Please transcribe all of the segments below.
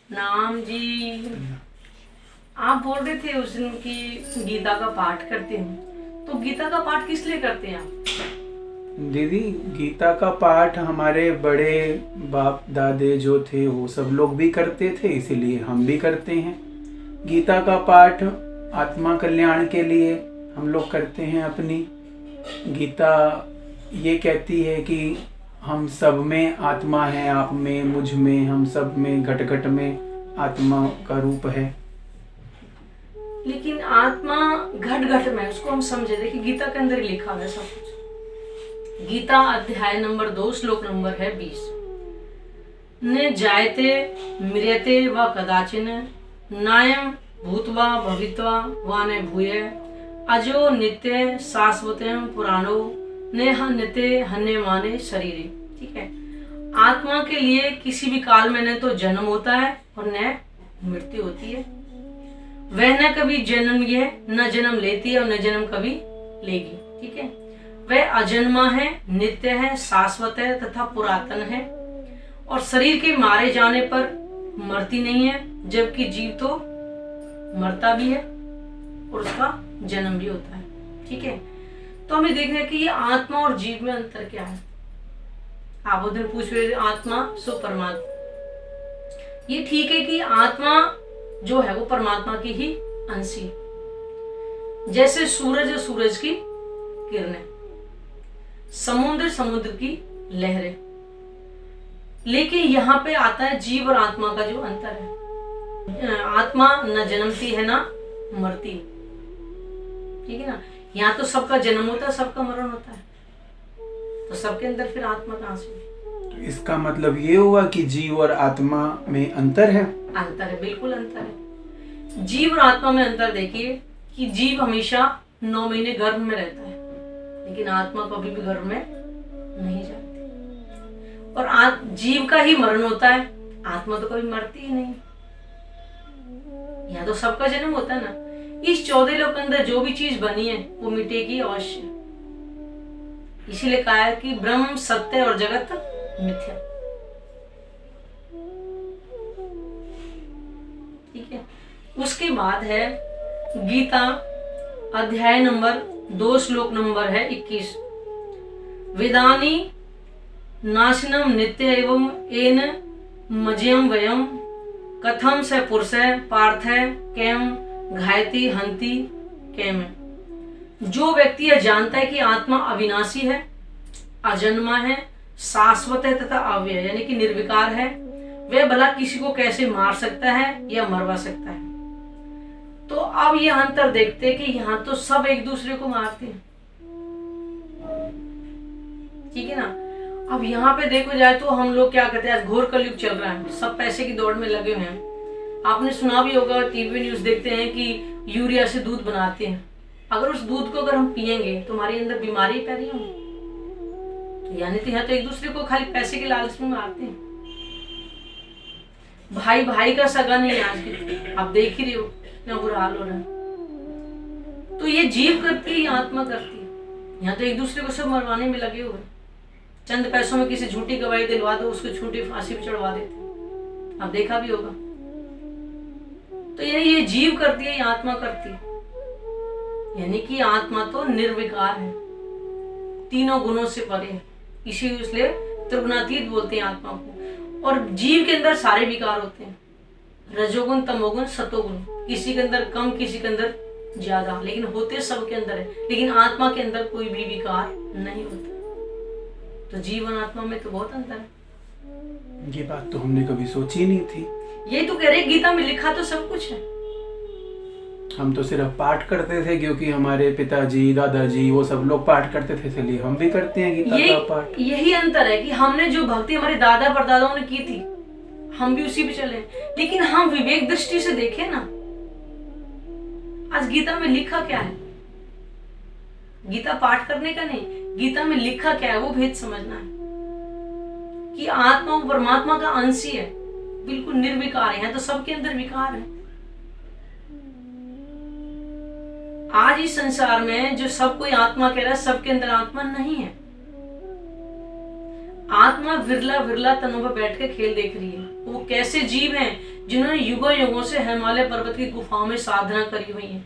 नाम जी। आप बोल रहे थे उस दिन की गीता का पाठ करते हैं, तो गीता का पाठ किस लिए करते हैं आप? दीदी, गीता का पाठ हमारे बड़े बाप दादे जो थे वो सब लोग भी करते थे, इसीलिए हम भी करते हैं। गीता का पाठ आत्मा कल्याण के लिए हम लोग करते हैं अपनी। गीता ये कहती है कि हम सब में आत्मा है, आप में, मुझ में, हम सब में, घट घट में आत्मा का रूप है। लेकिन आत्मा घट घट में, उसको हम समझे। देखिए गीता के अंदर ही लिखा है सब कुछ। गीता अध्याय नंबर 2 श्लोक नंबर है 20। न जायते म्रियते व कदाचिन नायम भूतवा भवित्वा व न भूय अजो नित्य शाश्वतम पुराणो ने हन्यते हन्य माने शरीरे। ठीक है, आत्मा के लिए किसी भी काल में न तो जन्म होता है और न मृत्यु होती है। वह न कभी जन्म है, न जन्म लेती है और न जन्म कभी लेगी। ठीक है, वह अजन्मा है, नित्य है, शाश्वत है तथा पुरातन है और शरीर के मारे जाने पर मरती नहीं है, जबकि जीव तो मरता भी है और उसका जन्म भी होता है। ठीक है, तो हमें देखना है कि ये आत्मा और जीव में अंतर क्या है। आप उधर पूछ रहे आत्मा सो परमात्मा। ये ठीक है कि आत्मा जो है वो परमात्मा की ही अंशी, जैसे सूरज और सूरज की किरणें, समुद्र समुद्र की लहरें। लेकिन यहाँ पे आता है जीव और आत्मा का जो अंतर है। आत्मा न जन्मती है ना मरती। ठीक है ना, यहाँ तो सबका जन्म होता है, सबका मरण होता है, तो सबके अंदर फिर आत्मा कहाँ से? तो इसका मतलब ये हुआ कि जीव और आत्मा में अंतर है। अंतर है, बिल्कुल अंतर है। जीव और आत्मा में अंतर देखिए कि जीव हमेशा 9 महीने गर्भ में रहता है, लेकिन आत्मा कभी भी गर्भ में नहीं जाती। और जीव का ही मरण होता है, आत्मा तो कभी मरती ही नहीं। यहाँ तो सबका जन्म होता है ना। इस 14 लोक के अंदर जो भी चीज बनी है वो मिटेगी अवश्य। इसीलिए कहा है कि ब्रह्म सत्य और जगत मिथ्या। ठीक है, उसके बाद है गीता अध्याय नंबर 2 श्लोक नंबर है 21। वेदानी नाशनम नित्य एवं एन मज्यम वयम कथम स पुरुष पार्थ कैम घायती हंती कैम। जो व्यक्ति यह जानता है कि आत्मा अविनाशी है, अजन्मा है, शाश्वत है तथा अव्यय यानी कि निर्विकार है, वह भला किसी को कैसे मार सकता है या मरवा सकता है। तो अब यह अंतर देखते हैं कि यहाँ तो सब एक दूसरे को मारते हैं। ठीक है ना, अब यहाँ पे देखो जाए तो हम लोग क्या कहते हैं, घोर कलयुग चल रहा है, सब पैसे की दौड़ में लगे हुए हैं। आपने सुना भी होगा, टीवी न्यूज देखते हैं कि यूरिया से दूध बनाते हैं। अगर उस दूध को अगर हम पिएंगे तो हमारे अंदर बीमारी पैदा होगी। यानी तो यहाँ तो एक दूसरे को खाली पैसे के लालच में मारते हैं। भाई भाई का सगा नहीं है आज की, आप देख ही रहे हो कितना बुरा हाल हो रहा है। तो ये जीव करती है, ये आत्मा करती है। यहाँ तो एक दूसरे को सब मरवाने में लगे हुए। चंद पैसों में किसी झूठी गवाही दिलवा दो, उसको झूठी फांसी पे चढ़वा देते, आप देखा भी होगा। तो ये जीव करती है, ये आत्मा करती है। यानी कि आत्मा तो निर्विकार है, तीनों गुणों से परे है, इसलिए त्रिगुणातीत बोलते हैं आत्मा को। और जीव के अंदर सारे विकार होते हैं, रजोगुण तमोगुण सतोगुण, किसी के अंदर कम किसी के अंदर ज्यादा, लेकिन होते सबके अंदर है। लेकिन आत्मा के अंदर कोई भी विकार नहीं होता। तो जीवन आत्मा में तो बहुत अंतर है। ये बात तो हमने कभी सोची ही नहीं थी। ये तो कह रहे गीता में लिखा तो सब कुछ है। हम तो सिर्फ पाठ करते थे क्योंकि हमारे पिताजी दादाजी वो सब लोग पाठ करते थे, इसलिए हम भी करते हैं गीता का पाठ। यही अंतर है कि हमने जो भक्ति हमारे दादा परदादाओं ने की थी, हम भी उसी पे चले। लेकिन हम विवेक दृष्टि से देखें ना, आज गीता में लिखा क्या है। गीता पाठ करने का नहीं, गीता में लिखा क्या है वो भेद समझना है कि आत्मा परमात्मा का अंश है, बिल्कुल निर्विकार है। तो सबके अंदर विकार है। आज इस संसार में जो सब कोई आत्मा कह रहा है, सबके अंदर आत्मा नहीं है। आत्मा विरला विरला तनों पर बैठ के खेल देख रही है। वो कैसे जीव हैं जिन्होंने युगों युगों से हिमालय पर्वत की गुफाओं में साधना करी हुई है।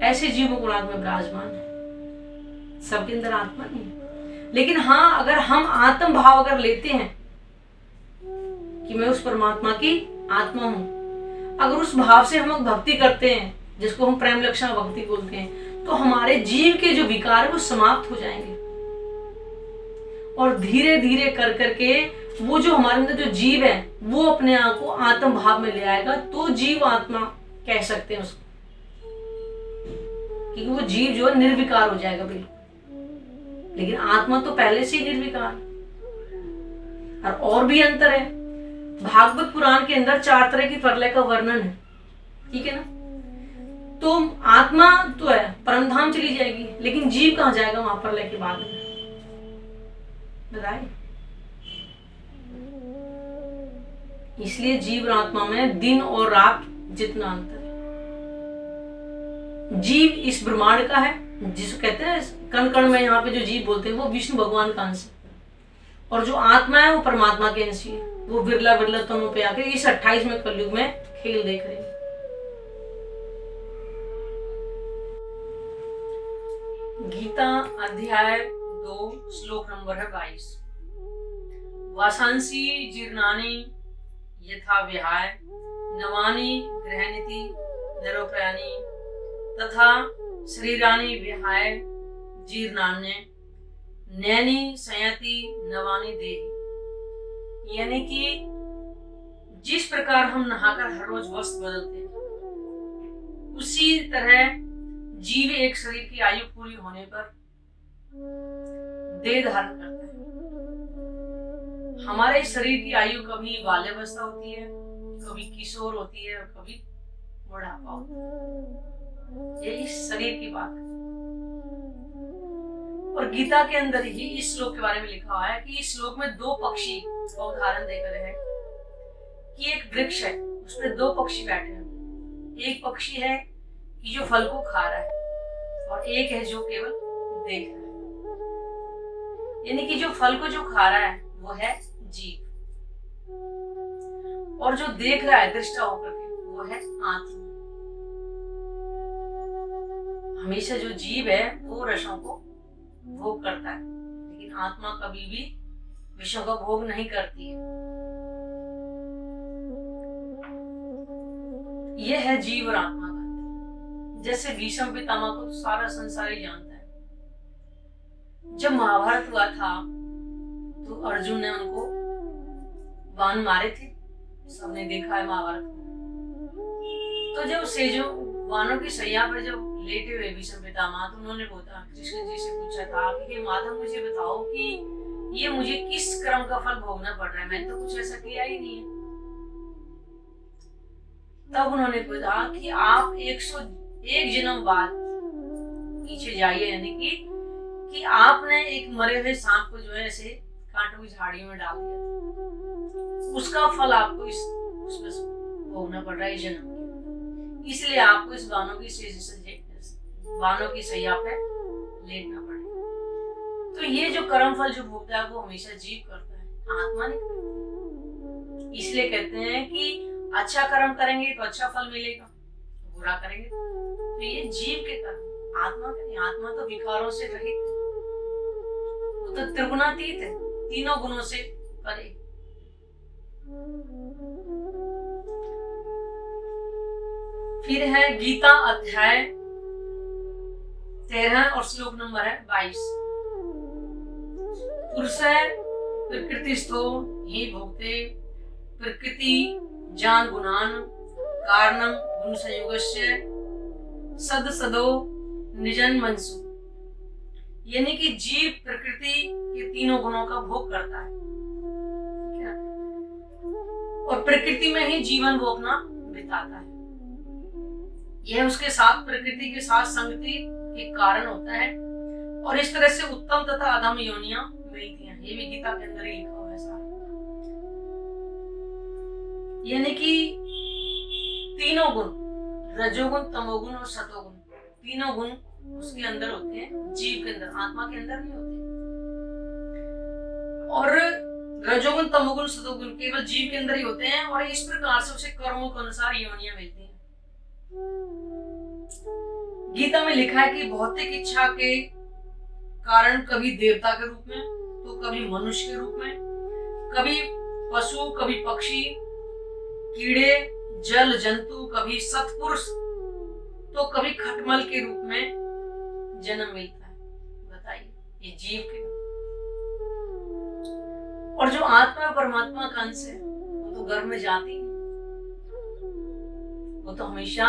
ऐसे जीव गुणात्मा में विराजमान है। सबके अंदर आत्मा नहीं है, लेकिन हाँ, अगर हम आत्म भाव अगर लेते हैं कि मैं उस परमात्मा की आत्मा हूं, अगर उस भाव से हम भक्ति करते हैं, जिसको हम प्रेम लक्षण भक्ति बोलते हैं, तो हमारे जीव के जो विकार है वो समाप्त हो जाएंगे। और धीरे धीरे कर करके वो जो हमारे अंदर जो जीव है वो अपने आप को आत्म भाव में ले आएगा। तो जीव आत्मा कह सकते हैं उसको, क्योंकि वो जीव जो है निर्विकार हो जाएगा बिल्कुल। लेकिन आत्मा तो पहले से ही निर्विकार। और भी अंतर है। भागवत पुराण के अंदर 4 तरह की प्रलय का वर्णन है, ठीक है ना। तो आत्मा तो है, परमधाम चली जाएगी, लेकिन जीव कहां जाएगा वहां प्रलय के बाद में, बताइए। इसलिए जीव और आत्मा में दिन और रात जितना अंतर है। जीव इस ब्रह्मांड का है, जिसको कहते हैं कण कण में, यहाँ पे जो जीव बोलते हैं वो विष्णु भगवान का अंश है। और जो आत्मा है वो परमात्मा के अंश है। वो बिरला बिरला तनों पे आके इस 28वें कलयुग में खेल देख रहे हैं। गीता अध्याय 2 श्लोक नंबर है 22। वासांसी जीर्णानि यथा विहाय नवानि गृहणीति नरोपयानि तथा शरीरानि विहाय जीर्णान्य नैनि संयति नवानि देहि। यानी कि जिस प्रकार हम नहाकर हर रोज वस्त्र बदलते हैं, उसी तरह जीव एक शरीर की आयु पूरी होने पर देह धारण करता है। हमारे शरीर की आयु कभी बाल्यावस्था होती है, कभी किशोर होती है, और कभी बुढ़ापा होता है। ये इस शरीर की बात है। और गीता के अंदर ही इस श्लोक के बारे में लिखा हुआ है कि इस श्लोक में 2 पक्षी का उदाहरण देकर है कि एक वृक्ष है, उसमें 2 पक्षी बैठे हैं। एक पक्षी है कि जो फल को खा रहा है, और एक है जो केवल देख रहा है। यानी कि जो फल को जो खा रहा है वो है जीव, और जो देख रहा है दृष्टा होकर के वो है आत्मा। हमेशा जो जीव है वो रसों को भोग करता है, लेकिन आत्मा कभी भी विषयों का भोग नहीं करती है। यह है जीव और आत्मा का। जैसे भीष्म पितामह को तो सारा संसार ही जानता है। जब महाभारत हुआ था तो अर्जुन ने उनको बाण मारे थे, सबने देखा है महाभारत को। तो जब से जो बाणों की सैया पर जब लेटे हुए भीष्म पितामह, तो उन्होंने बोला, कृष्ण जी से पूछा था कि माधव मुझे बताओ कि ये मुझे किस कर्म का फल भोगना पड़ रहा है, मैंने तो कुछ ऐसा किया ही नहीं है। तब उन्होंने कहा कि आप 101 जन्म बाद पीछे जाइए, यानी कि आपने एक मरे हुए सांप को जो है ऐसे कांटों की झाड़ियों में डाल दिया था, उसका फल आपको उसमें भोगना पड़ रहा है जन्म के। इसलिए आपको इस बाणों की सैया पे लेटना पड़ेगा। तो ये जो कर्म फल जो भोगता है वो हमेशा जीव करता है, आत्मा नहीं करता। इसलिए कहते हैं कि अच्छा कर्म करेंगे तो अच्छा फल मिलेगा, बुरा करेंगे तो ये जीव के कर्म, आत्मा का नहीं। आत्मा तो विकारों से रहित है, वो तो त्रिगुणातीत है, तीनों गुणों से परे। फिर है गीता अध्याय 13 और श्लोक नंबर है 22। पुरुष प्रकृतिस्थो ही भोक्ते प्रकृति जान गुणान कारणम गुण संयोगस्य सद सदो निजन मनसु। यानी कि जीव प्रकृति के तीनों गुणों का भोग करता है, ठीक है, और प्रकृति में ही जीवन वो अपना बिताता है। यह उसके साथ प्रकृति के साथ संगति के कारण होता है, और इस तरह से उत्तम तथा अधम योनियां मिलती हैं। ये भी गीता के अंदर ही लिखा हुआ है सारा। यानी कि तीनों गुण, रजोगुण, तमोगुण और सतोगुण, तीनों गुण उसके अंदर होते हैं, जीव के अंदर, आत्मा के अंदर नहीं होते। और रजोगुण, तमोगुण, सतोगुण केवल जीव के अंदर ही होते हैं और इस प्रकार से उसे कर्मों के अनुसार योनियां मिलती हैं। गीता में लिखा है कि भौतिक इच्छा के कारण कभी देवता के रूप में, तो कभी मनुष्य के रूप में, कभी पशु, कभी पक्षी, कीड़े, जल जंतु, कभी सत्पुरुष, तो कभी खटमल के रूप में जन्म मिलता है। बताइए, ये जीव के। और जो आत्मा और परमात्मा का अंश है वो तो गर्भ में जाती है, वो तो हमेशा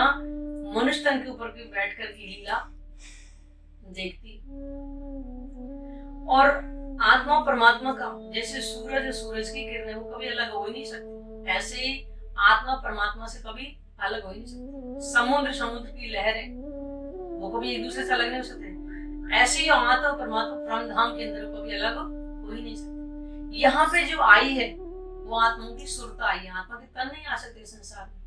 मनुष्य तन के ऊपर भी बैठ कर की लीला देखती। और आत्मा और परमात्मा का, जैसे सूरज और सूरज की किरणें वो कभी अलग हो ही नहीं सकती, ऐसे ही आत्मा परमात्मा से कभी अलग हो ही नहीं सकती। समुद्र समुद्र की लहरें वो कभी एक दूसरे से अलग नहीं हो सकते, ऐसे ही आत्मा परमात्मा परमधाम के अंदर कभी अलग हो ही नहीं सकते। यहाँ पे जो आई है वो आत्मा की सुरता आई है, आत्मा के तन नहीं आ सकते संसार में।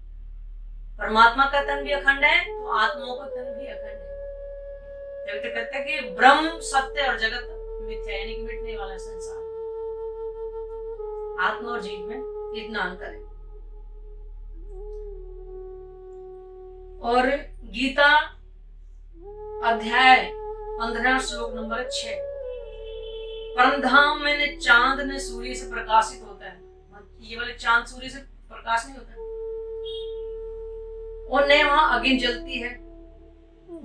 परमात्मा का तन भी अखंड है तो आत्माओं का तन भी अखंड है। जब तक कहते हैं कि ब्रह्म सत्य और जगत मिथ्या, यानी कि मिटने वाला संसार। आत्मा और जीव में इतना अंतर है। और गीता अध्याय 15 श्लोक नंबर 6, परमधाम में न चांद न सूर्य से प्रकाशित होता है। ये वाले चांद सूर्य से प्रकाश नहीं होता, और न वहां अग्नि जलती है।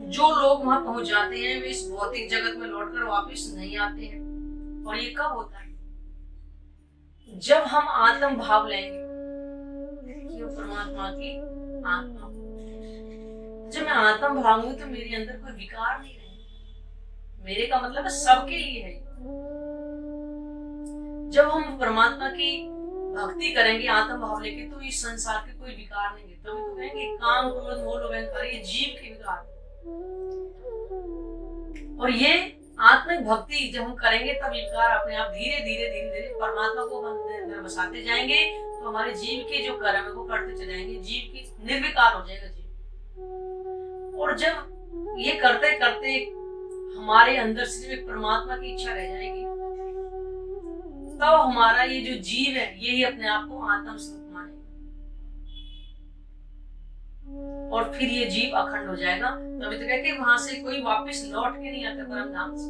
जो लोग वहां पहुंच जाते हैं वे इस भौतिक जगत में लौटकर वापस नहीं आते हैं। और ये कब होता है? जब हम आत्म भाव लेंगे कि वो परमात्मा की आत्मा। जब मैं आत्म भावूंगी तो मेरे अंदर कोई विकार नहीं रहेगा। मेरे का मतलब है सबके लिए है। जब हम परमात्मा की भक्ति करेंगे आत्म भाव लेके, तो इस संसार के कोई विकार नहीं है। तभी तो कहेंगे काम, क्रोध, मोह, लोभ, अहंकार ये जीव के विकार। और ये आत्मिक भक्ति जब हम करेंगे तब विकार अपने आप धीरे धीरे धीरे धीरे परमात्मा को अंदर बसाते जाएंगे, तो हमारे जीव के जो कर्म है वो करते चले जाएंगे। जीव की निर्विकार हो जाएगा जीव। और जब ये करते करते हमारे अंदर सिर्फ एक परमात्मा की इच्छा रह जाएगी, तब हमारा ये जो जीव है यही अपने आप को आत्म स्वरूप मानेगा और फिर ये जीव अखंड हो जाएगा। तभी तो कहते हैं वहां से कोई वापस लौट के नहीं आता परम धाम से,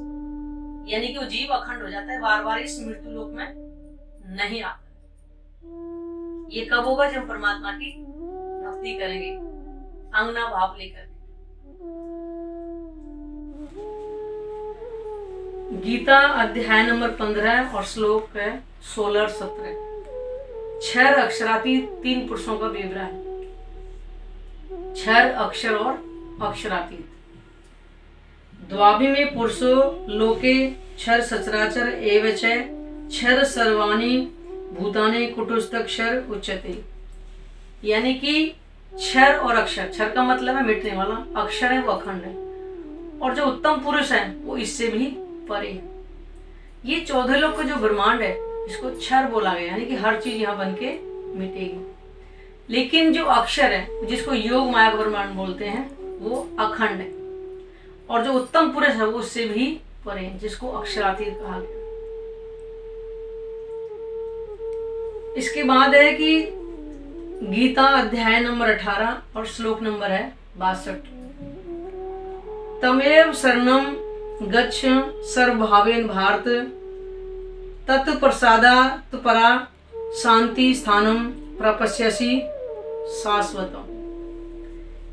यानी कि वो जीव अखंड हो जाता है, बार बार इस मृत्यु लोक में नहीं आता। ये कब होगा? जब परमात्मा की भक्ति करेंगे अंगना भाव लेकर। गीता अध्याय नंबर 15 और श्लोक है 16 और 17। 6 अक्षरातीत 3 पुरुषों का विवरण है। 6 अक्षर और अक्षरातीत। द्वाभि में पुरुषो लोके 6 सचराचर एवच 6 सर्वाणि भूतानि कुटुस्थक्षर उच्यते। यानी कि क्षर और अक्षर, क्षर का मतलब है मिटने वाला, अक्षर है वो अखंड है, और जो उत्तम पुरुष है वो इससे भी परे है। ये 14 लोक का जो ब्रह्मांड है इसको क्षर बोला गया, यानी कि हर चीज यहाँ बन के मिटेगी। लेकिन जो अक्षर है जिसको योग माया ब्रह्मांड बोलते हैं वो अखंड है, और जो उत्तम पुरुष है वो उससे भी परे है, जिसको अक्षरातीत कहा गया। इसके बाद है कि गीता अध्याय नंबर 18 और श्लोक नंबर है 62। तमेव शरणम गच्छ सर्वभावेन भारत तत्प्रसादात् परा शांति स्थानम प्रपश्यसि शाश्वतम।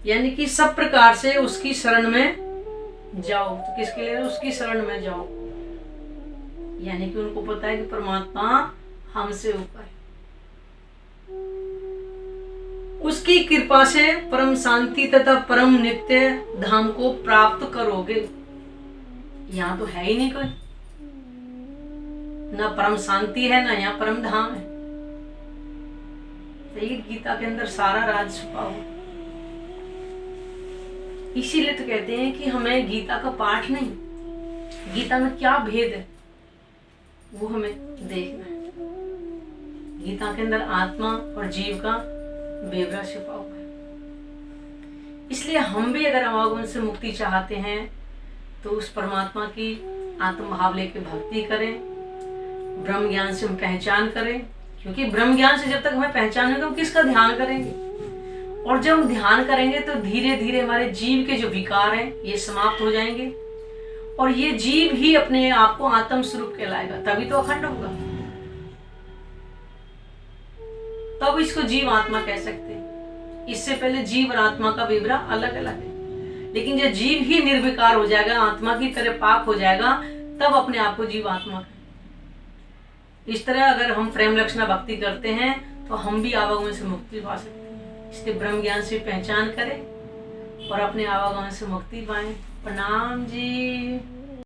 यानी कि सब प्रकार से उसकी शरण में जाओ। तो किसके लिए? उसकी शरण में जाओ, यानी कि उनको पता है कि परमात्मा हमसे ऊपर है। उसकी कृपा से परम शांति तथा परम नित्य धाम को प्राप्त करोगे। यहाँ तो है ही नहीं कोई, ना परम शांति है ना यहाँ परम धाम है। तो ये गीता के अंदर सारा राज छुपा हुआ। इसीलिए तो कहते हैं कि हमें गीता का पाठ नहीं, गीता में क्या भेद है वो हमें देखना है। गीता के अंदर आत्मा और जीव का बेवरा छुपा हुआ है। इसलिए हम भी अगर अवगुण से मुक्ति चाहते हैं तो उस परमात्मा की आत्म भाव लेके भक्ति करें, ब्रह्म ज्ञान से हम पहचान करें, क्योंकि ब्रह्म ज्ञान से जब तक हमें पहचान होगा हम किसका ध्यान करेंगे। और जब हम ध्यान करेंगे तो धीरे धीरे हमारे जीव के जो विकार हैं ये समाप्त हो जाएंगे और ये जीव ही अपने आप को आत्म स्वरूप कहलाएगा, तभी तो अखंड होगा। तब इसको जीव आत्मा कह सकते हैं। इससे पहले जीव और आत्मा का विवरण अलग अलग है, लेकिन जब जीव ही निर्विकार हो जाएगा, आत्मा की तरह पाक हो जाएगा, तब अपने आप को जीव आत्मा कहें। इस तरह अगर हम प्रेम लक्षणा भक्ति करते हैं तो हम भी आवागमन से मुक्ति पा सकते हैं। इसलिए ब्रह्म ज्ञान से पहचान करें और अपने आवागमन से मुक्ति पाएं। प्रणाम जी।